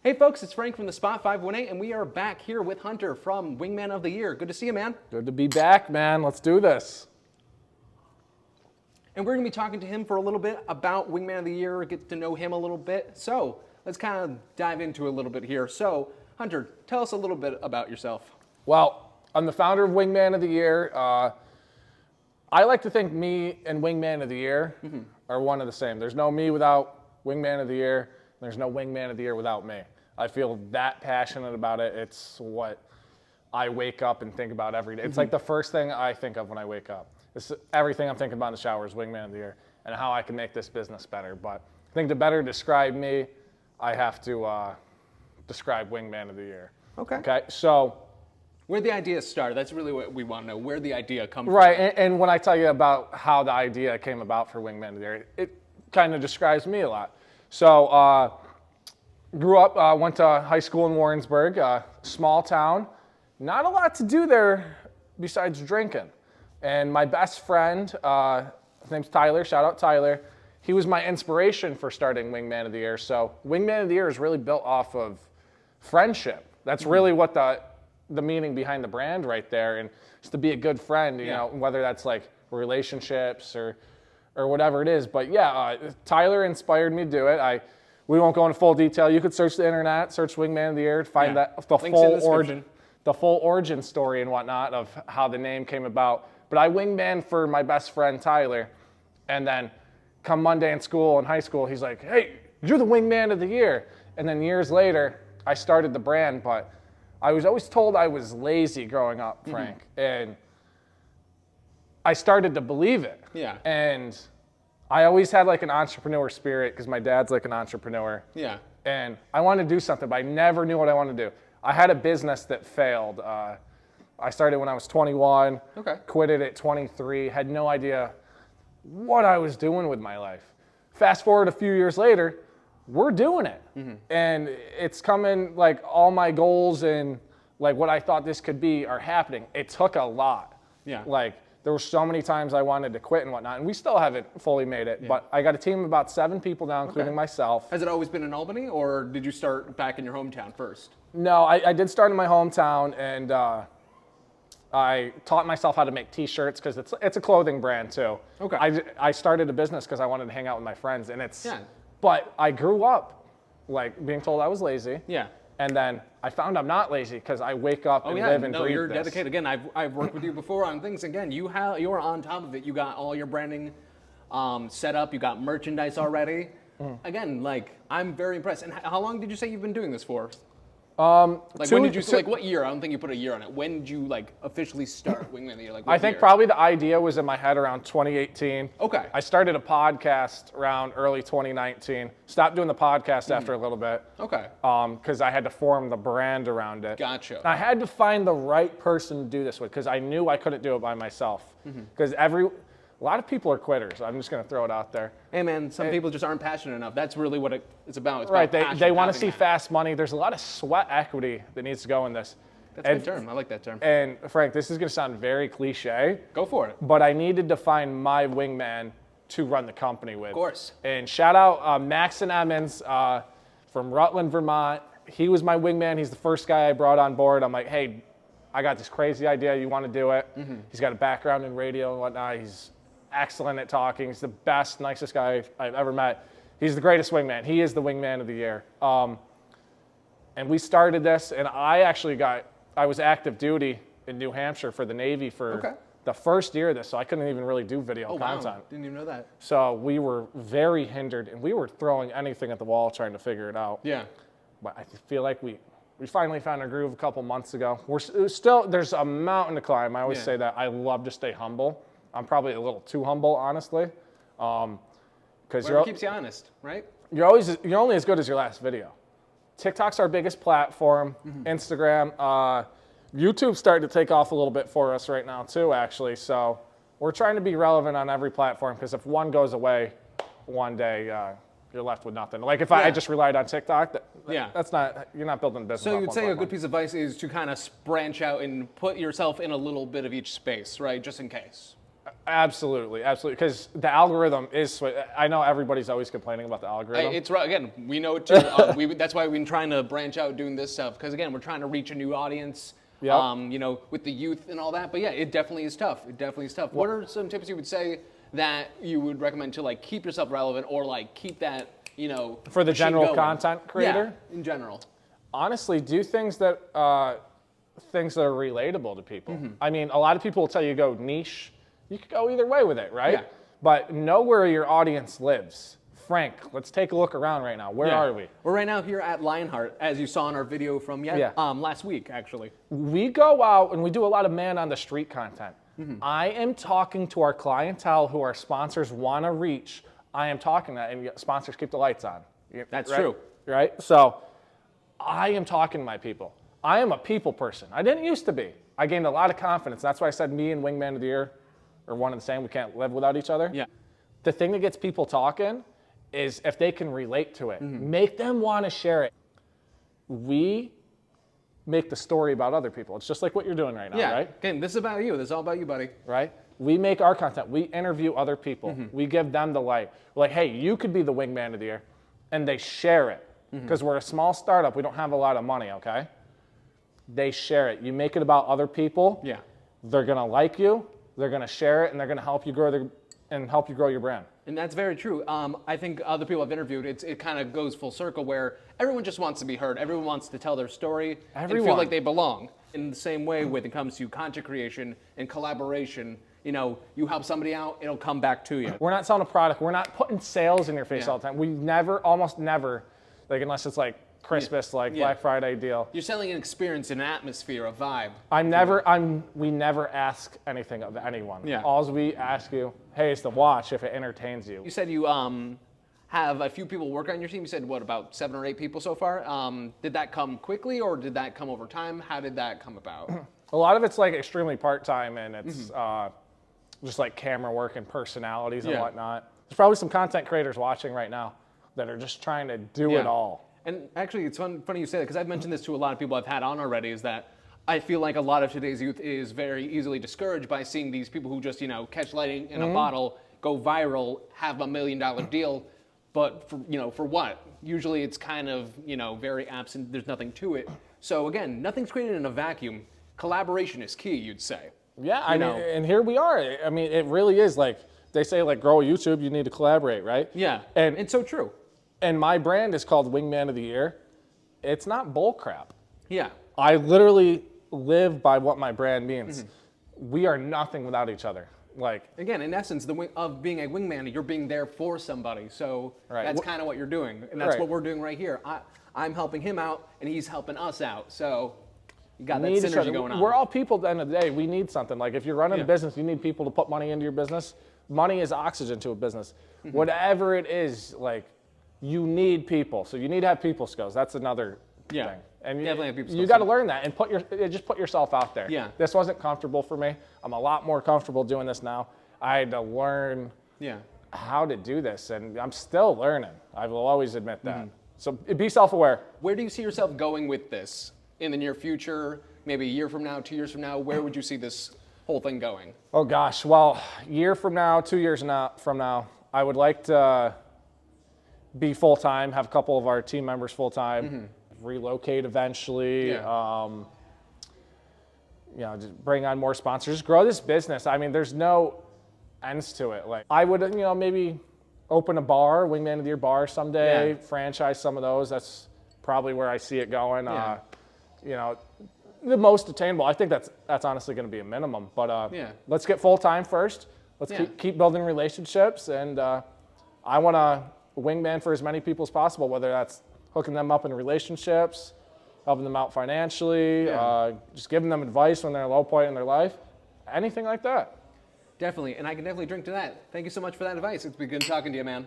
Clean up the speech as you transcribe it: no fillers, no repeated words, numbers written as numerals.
Hey folks, it's Frank from the Spot 518, and we are back here with Hunter from Wingman of the Year. Good to see you, man. Good to be back, man. Let's do this. And we're going to be talking to him for a little bit about Wingman of the Year, get to know him a little bit. So let's kind of dive into a little bit here. So, Hunter, tell us a little bit about yourself. Well, I'm the founder of Wingman of the Year. I like to think me and Wingman of the Year are one and the same. There's no me without Wingman of the Year. There's no Wingman of the Year without me. I feel that passionate about it. It's what I wake up and think about every day. It's like the first thing I think of when I wake up. It's everything I'm thinking about in the shower is Wingman of the Year and how I can make this business better. But I think to better describe me, I have to describe Wingman of the Year. Okay. So where the idea started, that's really what we want to know, where the idea comes from. Right, and when I tell you about how the idea came about for Wingman of the Year, it kind of describes me a lot. So grew up, went to high school in Warrensburg, small town. Not a lot to do there besides drinking. And my best friend, his name's Tyler, shout out Tyler, he was my inspiration for starting Wingman of the Year. So Wingman of the Year is really built off of friendship. That's really what the meaning behind the brand right there, and just to be a good friend, you know, whether that's like relationships or whatever it is. But yeah, Tyler inspired me to do it. We won't go into full detail. You could search the internet, search Wingman of the Year, find the full origin story and whatnot of how the name came about. But I wingman for my best friend Tyler, and then come Monday in school, in high school, he's like, "Hey, you're the Wingman of the Year." And then years later, I started the brand, but I was always told I was lazy growing up, Frank, and I started to believe it. Yeah. And I always had like an entrepreneur spirit because my dad's like an entrepreneur. Yeah. And I wanted to do something, but I never knew what I wanted to do. I had a business that failed. I started when I was 21, quit it at 23, had no idea what I was doing with my life. Fast forward a few years later, we're doing it. And it's coming, like all my goals and like what I thought this could be are happening. It took a lot. Yeah. Like there were so many times I wanted to quit and whatnot, and we still haven't fully made it, but I got a team of about 7 people now, including myself. Has it always been in Albany, or did you start back in your hometown first? No, I did start in my hometown, and I taught myself how to make t-shirts because it's a clothing brand too. Okay. I started a business because I wanted to hang out with my friends, and but I grew up like being told I was lazy. Yeah. And then I found I'm not lazy because I wake up and live and breathe you're this. dedicated. Again, I've worked with you before on things. Again, you're on top of it. You got all your branding set up. You got merchandise already. Again, like I'm very impressed. And how long did you say you've been doing this for? Like when did you like what year? I don't think you put a year on it. When did you like officially start Wingman of the Year? Like I think probably the idea was in my head around 2018. Okay. I started a podcast around early 2019. Stopped doing the podcast after a little bit. Okay. Because I had to form the brand around it. Gotcha. And I had to find the right person to do this with because I knew I couldn't do it by myself. Because a lot of people are quitters. I'm just going to throw it out there. Hey man, some people just aren't passionate enough. That's really what it's about. It's right. about They want to see fast money. There's a lot of sweat equity that needs to go in this. That's a good term. I like that term. And Frank, this is going to sound very cliche. Go for it. But I needed to find my wingman to run the company with. Of course. And shout out Max and Emmons from Rutland, Vermont. He was my wingman. He's the first guy I brought on board. I'm like, hey, I got this crazy idea. You want to do it? He's got a background in radio and whatnot. He's excellent at talking. He's the best, nicest guy I've ever met. He's the greatest wingman. He is the Wingman of the Year. And we started this, and I was active duty in New Hampshire for the Navy for the first year of this, so I couldn't even really do video content. Wow. Didn't even know that. So we were very hindered, and we were throwing anything at the wall trying to figure it out. Yeah. But I feel like we finally found our groove a couple months ago. There's a mountain to climb. I always say that. I love to stay humble. I'm probably a little too humble, honestly. Because Whatever keeps you honest, right? You're only as good as your last video. TikTok's our biggest platform. Instagram, YouTube's starting to take off a little bit for us right now too, actually. So we're trying to be relevant on every platform because if one goes away, one day you're left with nothing. Like if I just relied on TikTok, that's not, you're not building a business. So you'd say a good piece of advice is to kind of branch out and put yourself in a little bit of each space, right? Just in case. Absolutely, absolutely. Because the algorithm is, I know everybody's always complaining about the algorithm. It's right. Again, we know it too. That's why we've been trying to branch out doing this stuff. Because again, we're trying to reach a new audience. Yep. You know, with the youth and all that. But yeah, it definitely is tough. It definitely is tough. What are some tips you would say that you would recommend to like keep yourself relevant or like keep that, you know, For the machine general going? content creator? Yeah, in general. Honestly, do things that are relatable to people. I mean, a lot of people will tell you go niche. You could go either way with it, right? Yeah. But know where your audience lives. Frank, let's take a look around right now. Where are we? We're right now here at Lionheart, as you saw in our video from last week, actually. We go out and we do a lot of man on the street content. I am talking to our clientele who our sponsors want to reach. I am talking that, and sponsors keep the lights on. That's right? true. Right? So I am talking to my people. I am a people person. I didn't used to be. I gained a lot of confidence. That's why I said me and Wingman of the Year are one and the same. We can't live without each other. Yeah. The thing that gets people talking is if they can relate to it. Make them want to share it. We make the story about other people. It's just like what you're doing right now, right? Again, this is about you. This is all about you, buddy. Right? We make our content. We interview other people. We give them the light. We're like, hey, you could be the Wingman of the Year. And they share it. Because we're a small startup. We don't have a lot of money, okay? They share it. You make it about other people. Yeah. They're going to like you. They're going to share it. And they're going to help you grow your brand. And that's very true. I think other people I've interviewed, it kind of goes full circle where everyone just wants to be heard. Everyone wants to tell their story and feel like they belong. In the same way when it comes to content creation and collaboration, you know, you help somebody out, it'll come back to you. We're not selling a product. We're not putting sales in your face Yeah. all the time. We never, almost never, like unless it's like Christmas, like Black Friday deal. You're selling an experience, an atmosphere, a vibe. We never ask anything of anyone. Yeah. All we ask you, hey, it's the watch if it entertains you. You said you have a few people work on your team. You said, what, about 7 or 8 people so far? Did that come quickly or did that come over time? How did that come about? A lot of it's like extremely part-time and it's just like camera work and personalities and whatnot. There's probably some content creators watching right now that are just trying to do it all. And actually, it's funny you say that because I've mentioned this to a lot of people I've had on already, is that I feel like a lot of today's youth is very easily discouraged by seeing these people who just, you know, catch lightning in a bottle, go viral, have $1 million deal, but for what? Usually it's kind of, you know, very absent. There's nothing to it. So again, nothing's created in a vacuum. Collaboration is key, you'd say. Yeah, I mean, and here we are. I mean, it really is like they say, like grow a YouTube, you need to collaborate, right? Yeah, and it's so true. And my brand is called Wingman of the Year. It's not bull crap. Yeah. I literally live by what my brand means. We are nothing without each other. Like again, in essence, of being a wingman, you're being there for somebody. So that's kind of what you're doing, and that's what we're doing right here. I'm helping him out, and he's helping us out. So you got that synergy going on. We're all people at the end of the day. We need something. Like if you're running a business, you need people to put money into your business. Money is oxygen to a business. Whatever it is, like you need people. So you need to have people skills. That's another thing. And definitely have people skills. You got to learn that and just put yourself out there. Yeah. This wasn't comfortable for me. I'm a lot more comfortable doing this now. I had to learn how to do this, and I'm still learning. I will always admit that. So be self-aware. Where do you see yourself going with this in the near future? Maybe a year from now, 2 years from now? Where would you see this whole thing going? Oh gosh, well, year from now, 2 years from now, I would like to be full-time, have a couple of our team members full-time, relocate eventually, you know, just bring on more sponsors, grow this business. I mean, there's no ends to it. Like I would, you know, maybe open a bar, Wingman of the Year bar someday, franchise some of those. That's probably where I see it going. You know, the most attainable. I think that's honestly going to be a minimum. But let's get full-time first. Let's keep building relationships, and I want to wingman for as many people as possible, whether that's hooking them up in relationships, helping them out financially, just giving them advice when they're at a low point in their life, anything like that. Definitely, and I can definitely drink to that. Thank you so much for that advice. It's been good talking to you, man.